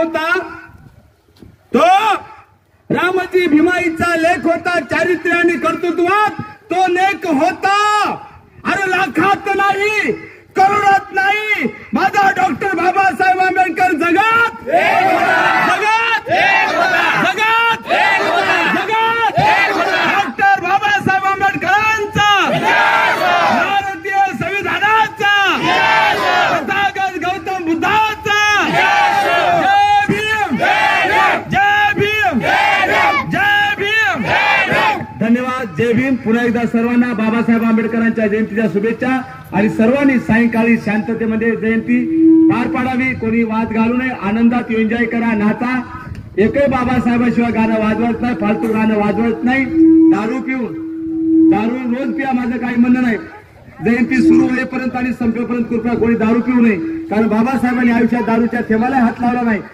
होता तो रामजी भीमाईचा लेख होता, चारित्र्य आणि कर्तृत्वात तो लेख होता। अरे लाखात नाही, करोडात नाही, माझा डॉक्टर बाबासाहेब आंबेडकर जगात जगात जगात जगात डॉक्टर बाबासाहेब आंबेडकरांचा, भारतीय संविधानाचा, तथागत गौतम बुद्धाचा, जय भीम जय भीम जय भीम। धन्यवाद, जय भीम। पुन्हा एकदा सर्वांना बाबासाहेब आंबेडकरांच्या जयंतीच्या शुभेच्छा आणि सर्वांनी सायंकाळी शांततेमध्ये जयंती पार पाडावी, कोणी वाद घालू नये, आनंदात एन्जॉय करा, नाचा। एकही बाबासाहेबाशिवाय गाणं वाजवत नाही, फालतू गाणं वाजवत नाही। दारू रोज पिया, माझं काही म्हणणं नाही। जयंती सुरू होईपर्यंत आणि संपेपर्यंत कृपया कोणी दारू पिऊ नये, कारण बाबासाहेबांनी आयुष्यात दारूच्या थेंबाला हात लावला नाही।